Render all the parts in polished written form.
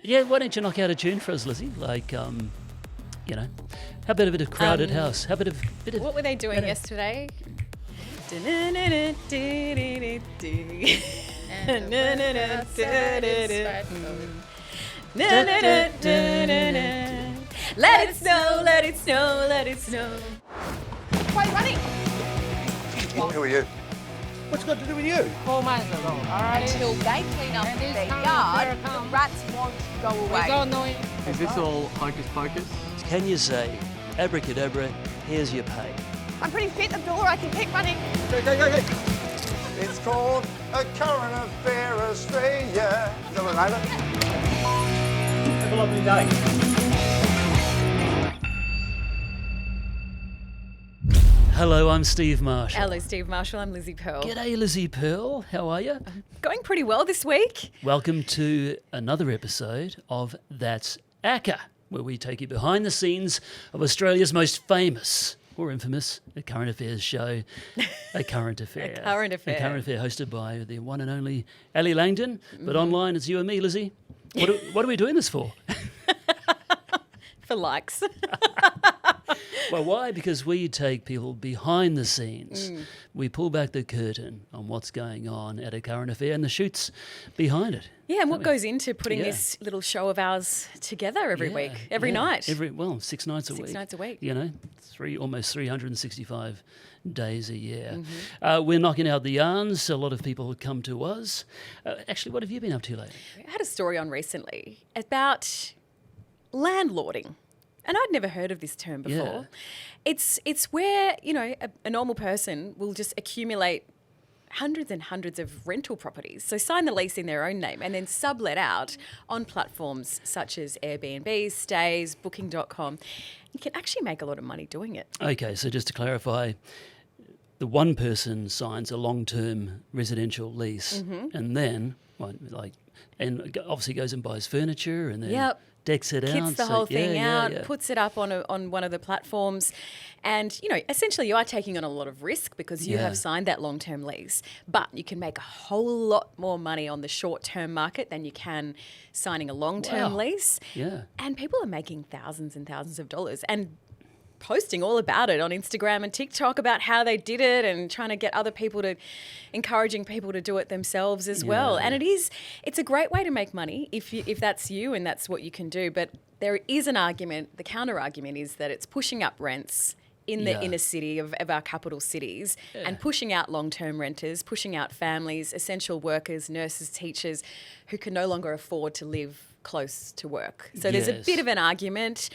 Yeah, why don't you knock out a tune for us, Lizzie? Like, you know, how about a bit of Crowded House? How about a bit of... What were they doing yesterday? Let it snow, let it snow, let it snow. Why are you running? Who are you? What's it got to do with you? 4 months ago, alright? Until they clean up their yard, the rats won't go away. We don't know it. Is this all hocus pocus? Can you say, abracadabra, here's your pay? I'm pretty fit, Abdullah. I can keep running. Go. It's called a current affair Australia. Is that what I know? Have a lovely day. Hello, I'm Steve Marshall. Hello, Steve Marshall. I'm Lizzie Pearl. G'day, Lizzie Pearl. How are you? Going pretty well this week. Welcome to another episode of That's ACA, where we take you behind the scenes of Australia's most famous or infamous current affairs show, A Current Affair. A Current Affair. A Current Affair hosted by the one and only Ellie Langdon, but online it's you and me, Lizzie. What are we doing this for? For likes. Well, why? Because we take people behind the scenes. We pull back the curtain on what's going on at a current affair and the shoots behind it. Yeah, and what goes into putting this little show of ours together every week, every night? 6 nights a week. 6 nights a week. You know, almost 365 days a year. We're knocking out the yarns. A lot of people come to us. Actually, what have you been up to lately? I had a story on recently about landlording. And I'd never heard of this term before. Yeah. It's where, you know, a normal person will just accumulate hundreds and hundreds of rental properties. So sign the lease in their own name and then sublet out on platforms such as Airbnb, Stays, Booking.com. You can actually make a lot of money doing it. Okay, so just to clarify, the one person signs a long-term residential lease and then, and obviously goes and buys furniture and then decks it out. Kits the whole thing out, puts it up on one of the platforms. And, you know, essentially you are taking on a lot of risk because you have signed that long-term lease. But you can make a whole lot more money on the short-term market than you can signing a long-term lease. Yeah. And people are making thousands and thousands of dollars and posting all about it on Instagram and TikTok about how they did it and trying to get other people to, encouraging people to do it themselves as well. And it's a great way to make money if that's you and that's what you can do. But there is an argument, the counter argument is that it's pushing up rents in the inner city of our capital cities and pushing out long-term renters, pushing out families, essential workers, nurses, teachers who can no longer afford to live close to work. So there's a bit of an argument.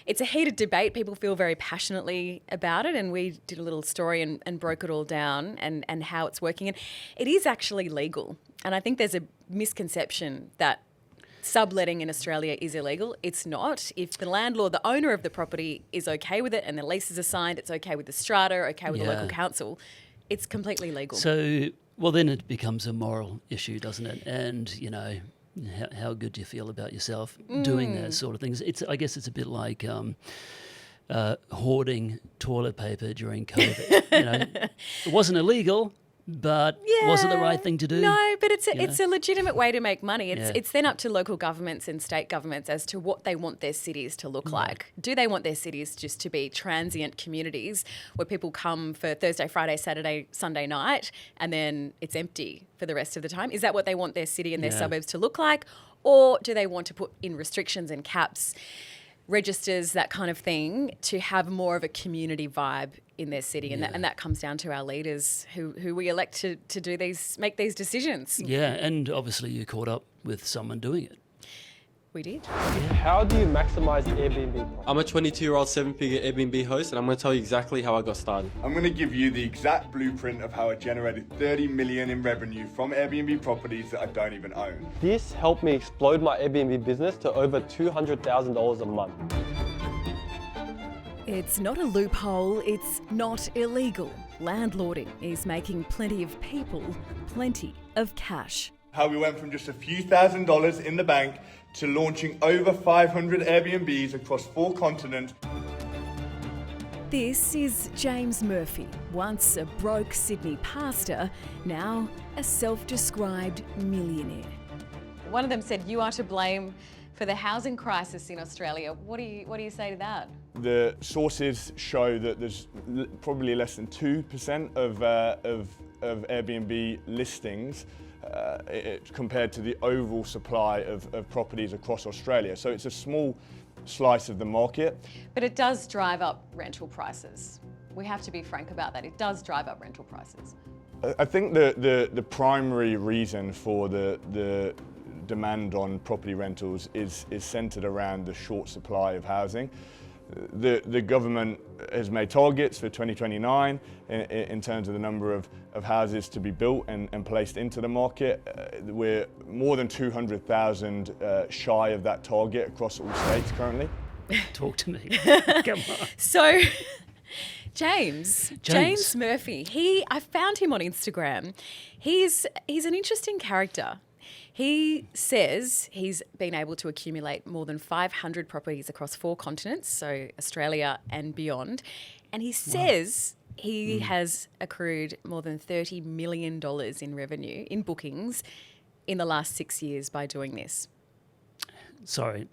It's a heated debate. People feel very passionately about it, and we did a little story and broke it all down and how it's working. And it is actually legal. And I think there's a misconception that subletting in Australia is illegal. It's not. If the landlord, the owner of the property is okay with it and the leases are signed, it's okay with the strata, okay with the local council, it's completely legal. So, well, then it becomes a moral issue, doesn't it? And, you know, how good do you feel about yourself doing those sort of things? I guess it's a bit like hoarding toilet paper during COVID. You know, it wasn't illegal, but was it the right thing to do? No, but it's a legitimate way to make money. It's then up to local governments and state governments as to what they want their cities to look like. Do they want their cities just to be transient communities where people come for Thursday, Friday, Saturday, Sunday night and then it's empty for the rest of the time? Is that what they want their city and their suburbs to look like? Or do they want to put in restrictions and caps, registers, that kind of thing, to have more of a community vibe in their city? And that comes down to our leaders who we elect to make these decisions. Yeah, and obviously you caught up with someone doing it. We did. How do you maximise Airbnb profit? I'm a 22-year-old 7-figure Airbnb host, and I'm going to tell you exactly how I got started. I'm going to give you the exact blueprint of how I generated 30 million in revenue from Airbnb properties that I don't even own. This helped me explode my Airbnb business to over $200,000 a month. It's not a loophole, it's not illegal. Landlording is making plenty of people plenty of cash. How we went from just a few $1,000s in the bank to launching over 500 Airbnbs across 4 continents. This is James Murphy, once a broke Sydney pastor, now a self-described millionaire. One of them said, "You are to blame for the housing crisis in Australia. What do you say to that? The sources show that there's probably less than 2% of Airbnb listings compared to the overall supply of properties across Australia. So it's a small slice of the market. But it does drive up rental prices. We have to be frank about that. It does drive up rental prices. I think the primary reason for the demand on property rentals is centred around the short supply of housing. The government has made targets for 2029 in terms of the number of houses to be built and placed into the market. We're more than 200,000 shy of that target across all states currently. Talk to me. Come on. So, James Murphy, I found him on Instagram. He's an interesting character. He says he's been able to accumulate more than 500 properties across 4 continents, so Australia and beyond. And he says he has accrued more than $30 million in revenue, in bookings, in the last 6 years by doing this. Sorry,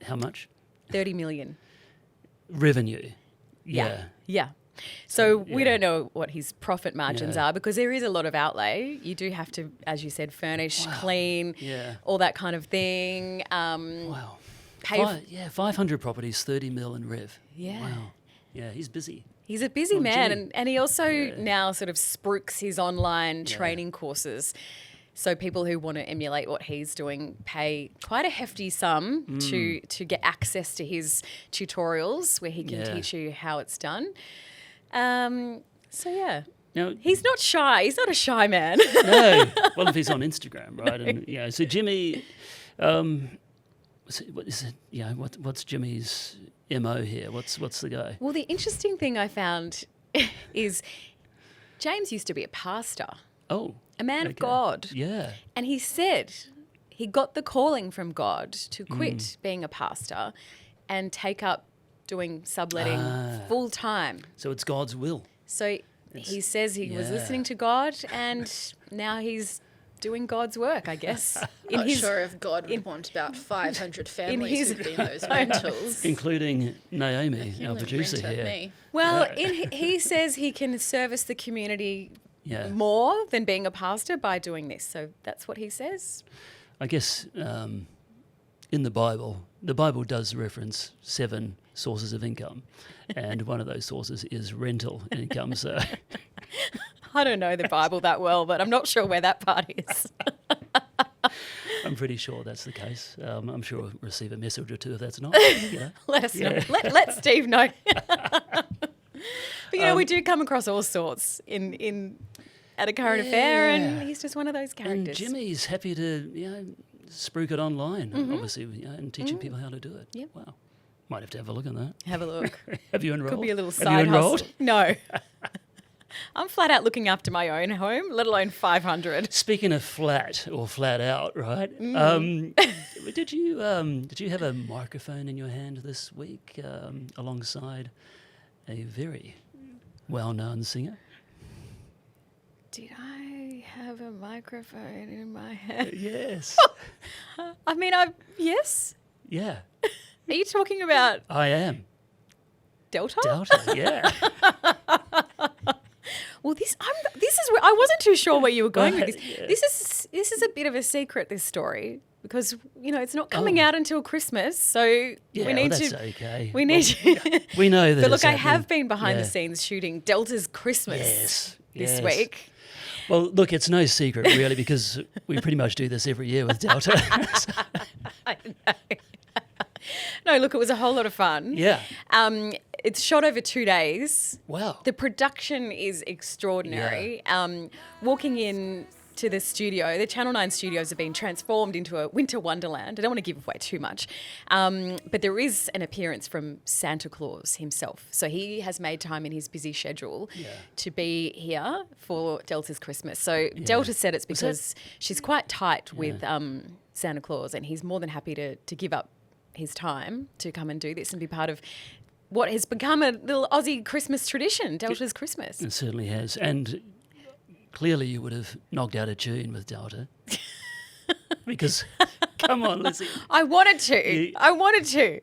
how much? 30 million. Revenue. Yeah. So we don't know what his profit margins are because there is a lot of outlay. You do have to, as you said, furnish, clean, all that kind of thing. Wow. Pay 500 properties, 30 mil in rev. Yeah. Wow. Yeah, he's busy. He's a busy man, gee. and he also now sort of spruiks his online training courses. So people who want to emulate what he's doing pay quite a hefty sum to get access to his tutorials where he can teach you how it's done. Now, He's not shy. He's not a shy man. no. Well, if he's on Instagram, right? And so Jimmy, what is it? Yeah, what's Jimmy's MO here? What's the guy? Well, the interesting thing I found is James used to be a pastor, Oh, a man of God. Yeah. And he said he got the calling from God to quit being a pastor and take up doing subletting full time. So it's God's will. So he says he was listening to God and now he's doing God's work, I guess. Not sure if God would want about 500 families who'd be in those rentals. Including Naomi, He our only producer rented here. me. Well, he says he can service the community more than being a pastor by doing this. So that's what he says. I guess in the Bible does reference 7 sources of income, and one of those sources is rental income. So I don't know the Bible that well, but I'm not sure where that part is. I'm pretty sure that's the case. I'm sure we'll receive a message or two if that's not. Yeah. Let us know. Let Steve know. But we do come across all sorts in at a current affair, and he's just one of those characters. And Jimmy's happy to spruik it online, obviously, and teaching people how to do it. Yep. Wow. Might have to have a look at that. Have a look. Have you enrolled? Could be a little Have you side enrolled? hustle. No. I'm flat out looking after my own home, let alone 500. Speaking of flat or flat out, right? Did you have a microphone in your hand this week alongside a very well-known singer? Did I have a microphone in my hand? Yes. I mean, yes. Yeah, Are you talking about I am. Delta? Delta, yeah. Well, this is where I wasn't too sure where you were going with this. Yeah. This is a bit of a secret, this story, because it's not coming out until Christmas. So Yeah, we need that's to. okay. We need to. We know that. But it's look, I happening. have been behind the Yeah. scenes shooting Delta's Christmas this week. Well, look, it's no secret really because we pretty much do this every year with Delta. I know. No, look, it was a whole lot of fun. Yeah. It's shot over 2 days. Wow. The production is extraordinary. Walking in to the studio, the Channel 9 studios have been transformed into a winter wonderland. I don't want to give away too much. But there is an appearance from Santa Claus himself. So he has made time in his busy schedule to be here for Delta's Christmas. So Delta said it's because she's quite tight with Santa Claus, and he's more than happy to give up his time to come and do this and be part of what has become a little Aussie Christmas tradition, Delta's Christmas. It certainly has. And clearly you would have knocked out a tune with Delta. Because Come on, Lizzie. I wanted to.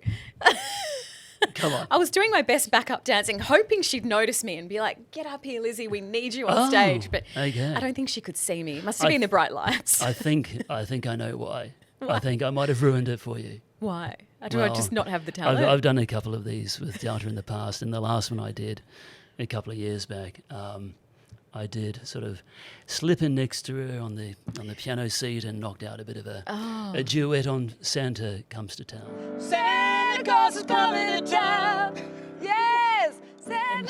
Come on. I was doing my best backup dancing, hoping she'd notice me and be like, "Get up here, Lizzie. We need you on stage." But okay. I don't think she could see me. Must have been the bright lights. I think I know why. I think I might have ruined it for you. Why? Do I just not have the talent? I've done a couple of these with Delta in the past, and the last one I did a couple of years back, I did sort of slip in next to her on the piano seat and knocked out a bit of a duet on Santa Comes to Town. Santa Claus is coming to town. Yes. And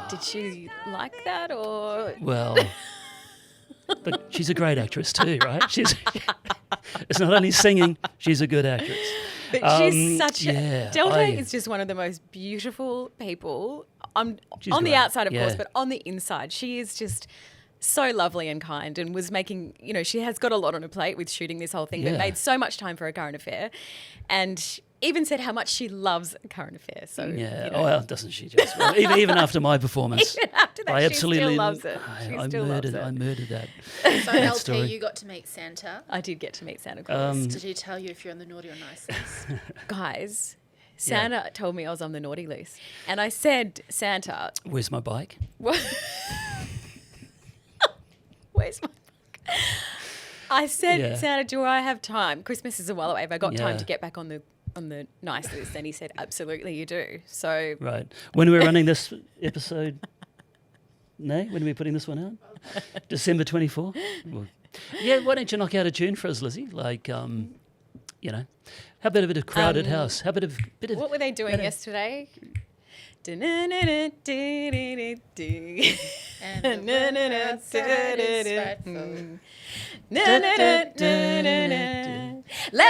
did she like that or? Well, but she's a great actress too, right? It's not only singing; she's a good actress. But she's such a... Delta is just one of the most beautiful people. On the great. outside, of course, Yeah. but on the inside, she is just so lovely and kind and was making, she has got a lot on her plate with shooting this whole thing, but Yeah. made so much time for a current affair and even said how much she loves a current affair. So, Yeah. Oh, well, doesn't she just? Well, even after my performance. Even after that, I she absolutely still loves it. I murdered that. So LP, story. you got to meet Santa. I did get to meet Santa Claus. Did he tell you if you're on the naughty or nice list? Guys, Santa told me I was on the naughty list. And I said, Santa, Where's my bike? what? Where's my book? I said, Yeah. Santa, do I have time? Christmas is a while away. Have I got time Yeah. to get back on the nice list? And he said, absolutely, you do. So Right. When are we running this episode? No? When are we putting this one out? December 24? Well, yeah, why don't you knock out a tune for us, Lizzie? Like, how about a bit of Crowded House? How about a bit of... what were they doing yesterday? And the weather outside is frightful. Let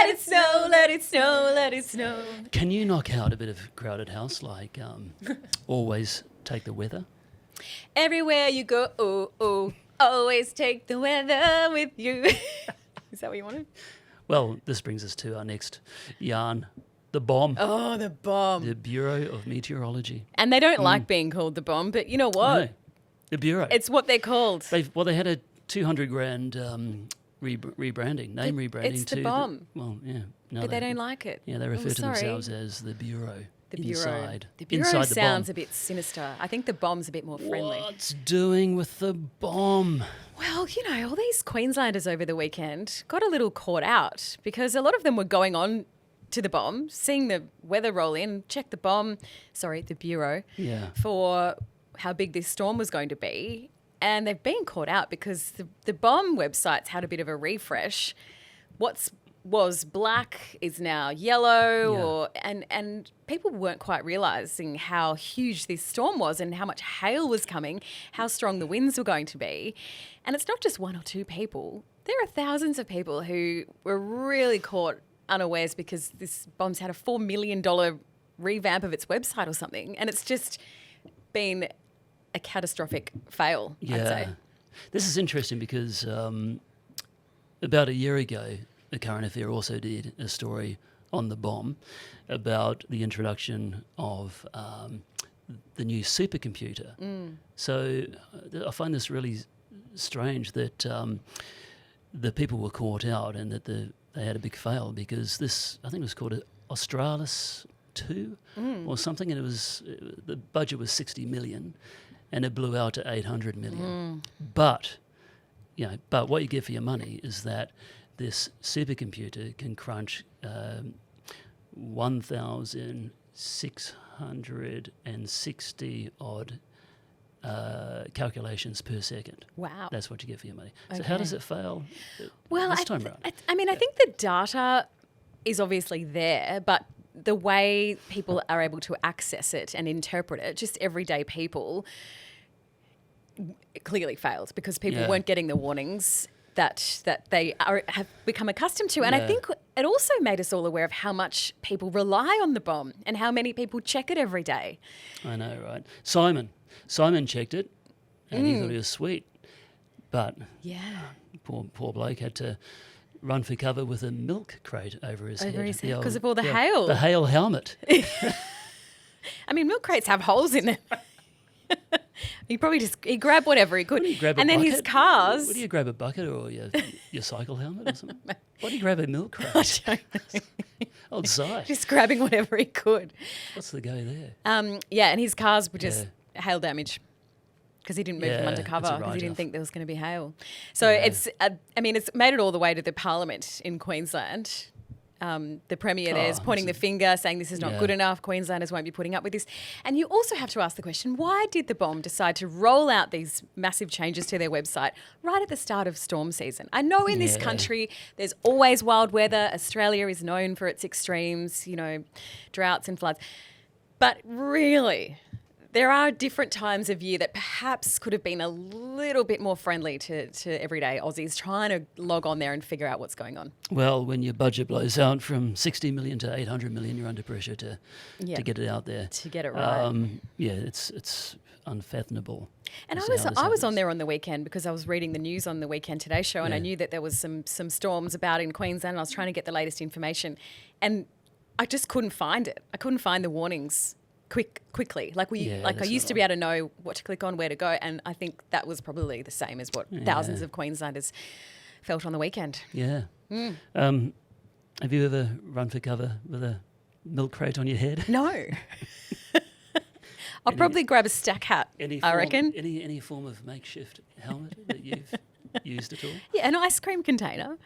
it snow, let it snow, let it snow. Can you knock out a bit of Crowded House, like Always Take the Weather? Everywhere you go, oh, oh, always take the weather with you. Is that what you wanted? Well, this brings us to our next yarn, the BOM, Oh, the bomb. the Bureau of Meteorology. And they don't like being called the bomb, but you know what? No, the Bureau. It's what they're called. They had a 200 grand rebranding, name rebranding. It's the to BOM. Well, yeah. No, But they don't like it. Yeah, they refer to sorry. themselves as the Bureau. The Bureau. Inside. The Bureau inside sounds the a bit sinister. I think the bomb's a bit more friendly. What's doing with the bomb? Well, all these Queenslanders over the weekend got a little caught out because a lot of them were going on to the bomb, seeing the weather roll in, check the Bureau, Yeah. for how big this storm was going to be. And they've been caught out because the bomb websites had a bit of a refresh. Was black is now yellow, and people weren't quite realising how huge this storm was and how much hail was coming, how strong the winds were going to be. And it's not just one or two people. There are thousands of people who were really caught unawares because this bomb's had a $4 million revamp of its website or something, and it's just been a catastrophic fail, I'd say. This is interesting because about a year ago, The Current Affair also did a story on the bomb about the introduction of the new supercomputer. So I find this really strange that the people were caught out and that they had a big fail because this, I think it was called Australis 2 or something, and the budget was 60 million and it blew out to 800 million. But what you get for your money is that this supercomputer can crunch 1,660 odd calculations per second. Wow. That's what you get for your money. So how does it fail Well, this time around? I think the data is obviously there, but the way people are able to access it and interpret it, just everyday people, it clearly fails because people weren't getting the warnings that they have become accustomed to. And I think it also made us all aware of how much people rely on the bomb and how many people check it every day. I know, right? Simon checked it and he thought it was sweet. But poor bloke had to run for cover with a milk crate over his head. Because of all the hail. The hail helmet. I mean, milk crates have holes in them. He grabbed whatever he could. What do you grab a and then his bucket? cars. What do you grab, a bucket or your cycle helmet or something? Why do you grab a milk I crate? don't know. Old sight. Just grabbing whatever he could. What's the go there? Yeah, and his cars were just hail damage because he didn't move them Yeah, undercover that's a because he didn't write-off. think there was going to be hail. So it's made it all the way to the Parliament in Queensland. The Premier there is pointing the finger, saying this is not good enough. Queenslanders won't be putting up with this. And you also have to ask the question, why did the BOM decide to roll out these massive changes to their website right at the start of storm season? I know in this country there's always wild weather. Australia is known for its extremes, droughts and floods. But really, there are different times of year that perhaps could have been a little bit more friendly to everyday Aussies trying to log on there and figure out what's going on. Well, when your budget blows out from 60 million to 800 million, you're under pressure to get it out there. To get it right. It's unfathomable. And to see how this I was happens. on there on the weekend because I was reading the news on the Weekend Today show, and I knew that there was some storms about in Queensland, and I was trying to get the latest information, and I just couldn't find it. I couldn't find the warnings quickly. I used to be able to know what to click on, where to go, and I think that was probably the same as what thousands of Queenslanders felt on the weekend. Yeah. Have you ever run for cover with a milk crate on your head? No. I'll probably grab a stack hat, I reckon. Any form of makeshift helmet that you've used at all? Yeah, an ice cream container.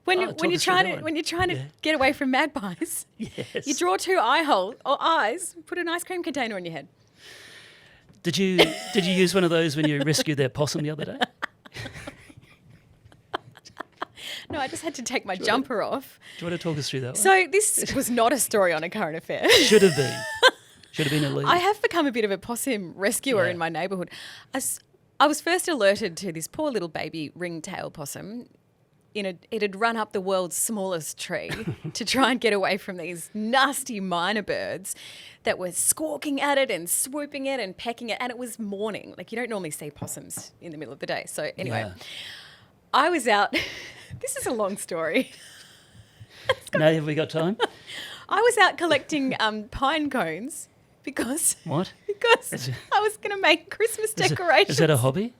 When you're trying to get away from magpies, you draw two eyes, put an ice cream container on your head. Did you use one of those when you rescued that possum the other day? No, I just had to take my jumper off. Do you want to talk us through that one? So this was not a story on a current affair. Should have been. Should have been a lead. I have become a bit of a possum rescuer in my neighbourhood. I was first alerted to this poor little baby ringtail possum. It had run up the world's smallest tree to try and get away from these nasty minor birds that were squawking at it and swooping it and pecking it. And it was morning. You don't normally see possums in the middle of the day. So anyway, I was out. This is a long story. No, have we got time? I was out collecting pine cones because... What? Because I was going to make Christmas decorations. Is that a hobby?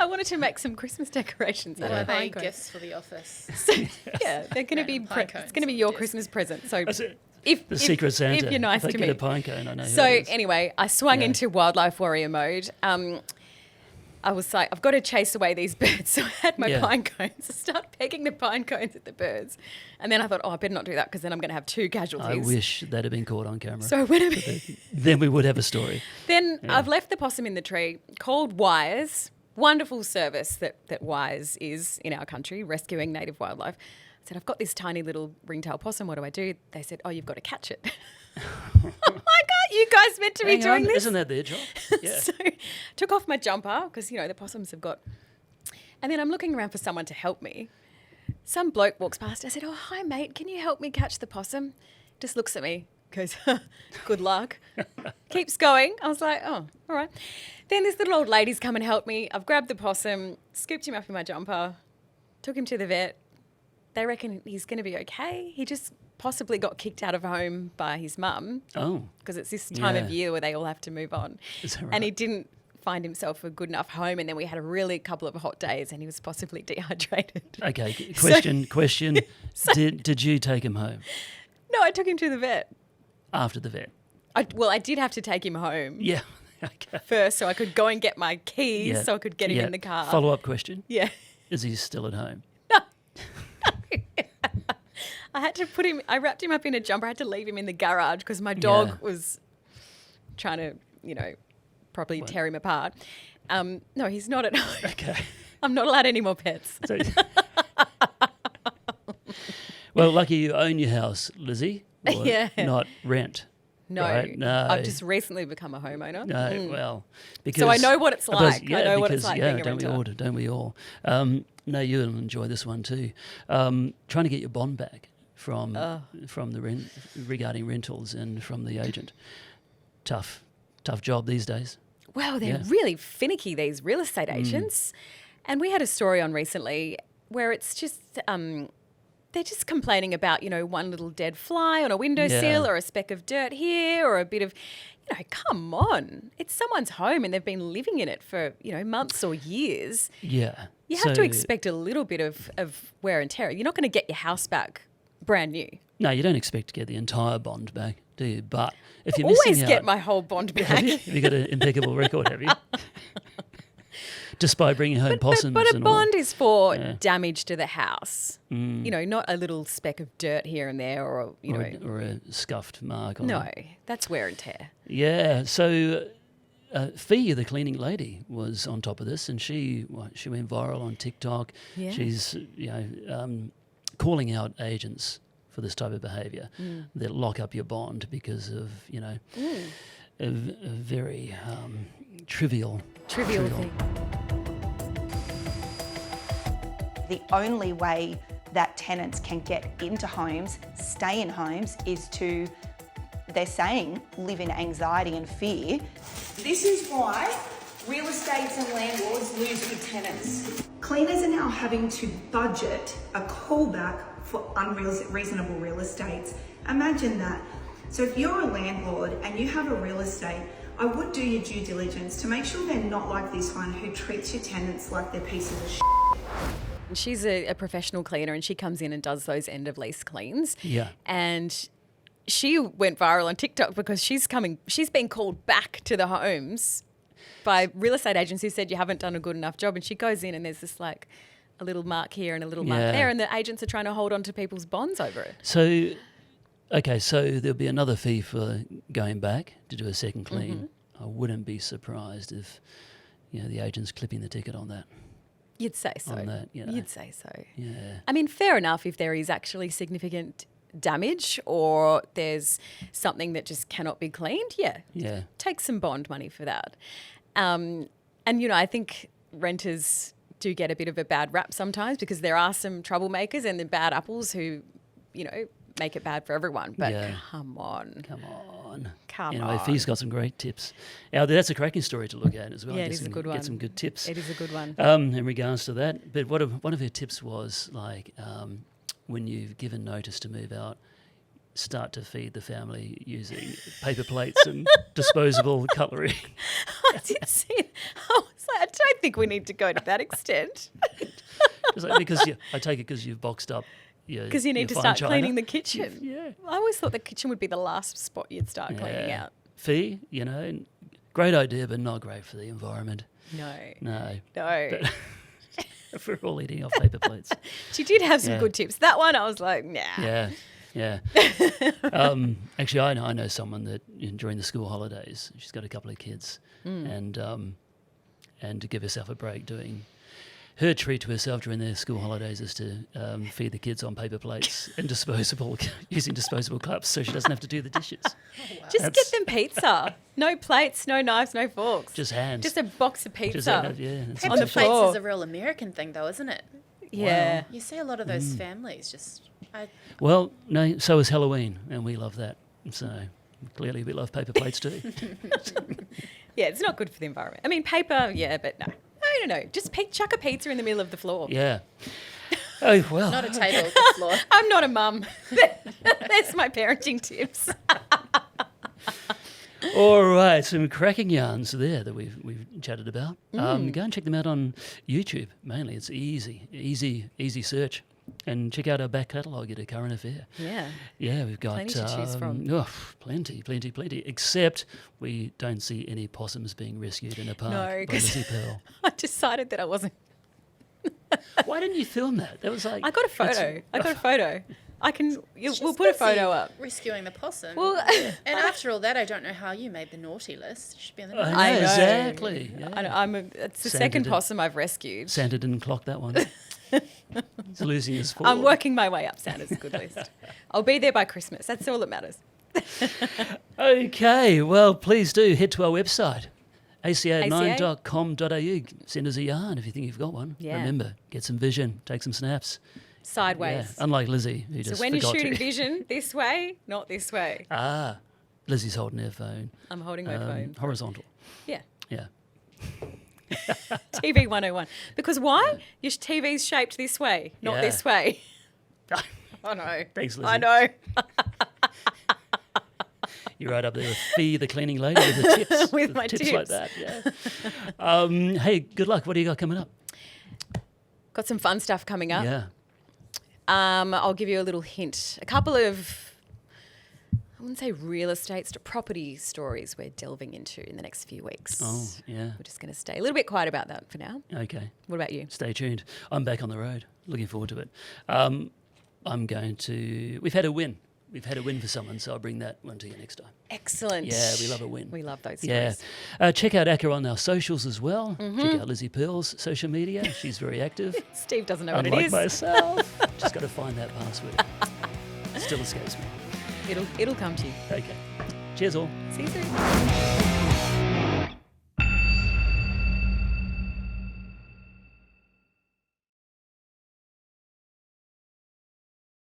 I wanted to make some Christmas decorations out Are of they pine cones. gifts for the office? So, they're going to be. Pine It's cones going to be your Christmas present. So The Secret Santa. if you're nice if to I me. get a pine cone, I know So who it is. anyway, I swung into wildlife warrior mode. I was like, I've got to chase away these birds. So I had my pine cones. I started pegging the pine cones at the birds. And then I thought, I better not do that because then I'm going to have two casualties. I wish that had been caught on camera. So Then we would have a story. Then I've left the possum in the tree, called Wires. Wonderful service that Wires is in our country, rescuing native wildlife. I said, I've got this tiny little ringtail possum. What do I do? They said, you've got to catch it. Oh my God, you guys meant to be doing this? Isn't that their job? Yeah. So took off my jumper because, the possums have got... And then I'm looking around for someone to help me. Some bloke walks past. I said, hi, mate, can you help me catch the possum? Just looks at me, goes, good luck. Keeps going. I was like, all right. Then this little old lady's come and helped me. I've grabbed the possum, scooped him up in my jumper, took him to the vet. They reckon he's going to be okay. He just possibly got kicked out of home by his mum. Oh. Because it's this time of year where they all have to move on. Is that right? And he didn't find himself a good enough home, and then we had a couple of hot days and he was possibly dehydrated. Okay, question. Did you take him home? No, I took him to the vet. After the vet? I did have to take him home. Yeah. Okay. First, so I could go and get my keys so I could get him in the car. Follow-up question. Yeah. Is he still at home? I had to I wrapped him up in a jumper. I had to leave him in the garage because my dog was trying to, properly tear him apart. No, he's not at home. Okay. I'm not allowed any more pets. So, well, lucky you own your house, Lizzie. Or not rent. No, right? No. I've just recently become a homeowner. No, well, because... So I know what it's like. I know what it's because, like being a don't renter. don't we all? No, you'll enjoy this one too. Trying to get your bond back from the regarding rentals and from the agent. Tough job these days. Wow, they're really finicky, these real estate agents. And we had a story on recently where it's just they're just complaining about, one little dead fly on a windowsill or a speck of dirt here or a bit of, come on. It's someone's home and they've been living in it for, months or years. Yeah. You have to expect a little bit of wear and tear. You're not going to get your house back brand new. No, you don't expect to get the entire bond back, do you? But if you're Always missing out, get my whole bond back. have you got an impeccable record, have you? Just by bringing home possums But a and all. bond is for damage to the house. Not a little speck of dirt here and there or, Or a scuffed mark on No, it. that's wear and tear. Yeah, so Fee, the cleaning lady, was on top of this, and she went viral on TikTok. Yeah. She's calling out agents for this type of behaviour that lock up your bond because of a very trivial Thing. The only way that tenants can get into homes, stay in homes, is to, they're saying, live in anxiety and fear. This is why real estates and landlords lose good tenants. Cleaners are now having to budget a callback for unreasonable real estates. Imagine that. So if you're a landlord and you have a real estate, I would do your due diligence to make sure they're not like this one who treats your tenants like they're pieces of shit. She's a professional cleaner and she comes in and does those end of lease cleans. Yeah. And she went viral on TikTok because she's been called back to the homes by real estate agents who said you haven't done a good enough job. And she goes in and there's this like a little mark here and a little mark there, and the agents are trying to hold on to people's bonds over it. So, okay, so there'll be another fee for going back to do a second clean. I wouldn't be surprised if, the agent's clipping the ticket on that. You'd say so. On that, You'd say so. Yeah. I mean, fair enough if there is actually significant damage or there's something that just cannot be cleaned. Yeah. Take some bond money for that. And, I think renters do get a bit of a bad rap sometimes because there are some troublemakers and the bad apples who, make it bad for everyone. But come on. Anyway, Fee's got some great tips. Now, that's a cracking story to look at as well. Yeah, it is a good one. Get some good tips. It is a good one. In regards to that. But one of her tips was like when you've given notice to move out, start to feed the family using paper plates and disposable cutlery. I did see it. I was like, I don't think we need to go to that extent. Because I take it because you've boxed up. Because you need to start cleaning the kitchen. Yeah. I always thought the kitchen would be the last spot you'd start cleaning out. Fee, great idea, but not great for the environment. No. But if we're all eating off paper plates. She did have some good tips. That one, I was like, nah. Yeah. Actually, I know someone that during the school holidays, she's got a couple of kids, and to give herself a break, doing her treat to herself during their school holidays is to feed the kids on paper plates and using disposable cups, so she doesn't have to do the dishes. Just get them pizza. No plates, no knives, no forks. Just hands. Just a box of pizza. Paper plates is a real American thing, though, isn't it? Yeah. You see a lot of those families just. Well, no, so is Halloween, and we love that. So clearly we love paper plates too. Yeah, it's not good for the environment. I mean, paper, but no. No. Just chuck a pizza in the middle of the floor. Yeah. Oh, well. Not a table, the floor. I'm not a mum. That's my parenting tips. All right, some cracking yarns there that we've chatted about. Go and check them out on YouTube, mainly. It's easy search. And check out our back catalogue at A Current Affair. Yeah, we've got plenty to choose from. Plenty. Except we don't see any possums being rescued in a park by Lizzie Pearl. I decided that I wasn't. Why didn't you film that? That was like I got a photo. We'll put a photo up. Rescuing the possum. Well, and after all that, I don't know how you made the naughty list. You should be on the naughty I know, list. exactly. Yeah. It's the second possum I've rescued. Santa didn't clock that one. He's losing his form. I'm working my way up Santa's good list. I'll be there by Christmas. That's all that matters. Okay, well, please do head to our website, aca9.com.au. Send us a yarn if you think you've got one. Yeah. Remember, get some vision, take some snaps. Sideways. Yeah, unlike Lizzie, who just So when you're forgot shooting to. vision, this way, not this way. Lizzie's holding her phone. I'm holding my phone. Horizontal. Yeah. Yeah. TV 101. Because why? Your TV's shaped this way, not this way. I know. Thanks, Lizzie. I know. You're right up there with Fee, the cleaning lady, with the tips. With my tips like tips. that, yeah. Hey, good luck. What do you got coming up? Got some fun stuff coming up. Yeah. I'll give you a little hint. A couple of, I wouldn't say real estate, property stories we're delving into in the next few weeks. Oh, yeah. We're just going to stay a little bit quiet about that for now. Okay. What about you? Stay tuned. I'm back on the road. Looking forward to it. We've had a win. We've had a win for someone, so I'll bring that one to you next time. Excellent. Yeah, we love a win. We love those Yeah. stories. Check out ACA on our socials as well. Check out Lizzie Pearl's social media. She's very active. Steve doesn't know what Unlike it is. myself. Just got to find that password. Still escapes me. It'll come to you. Okay. Cheers all. See you soon.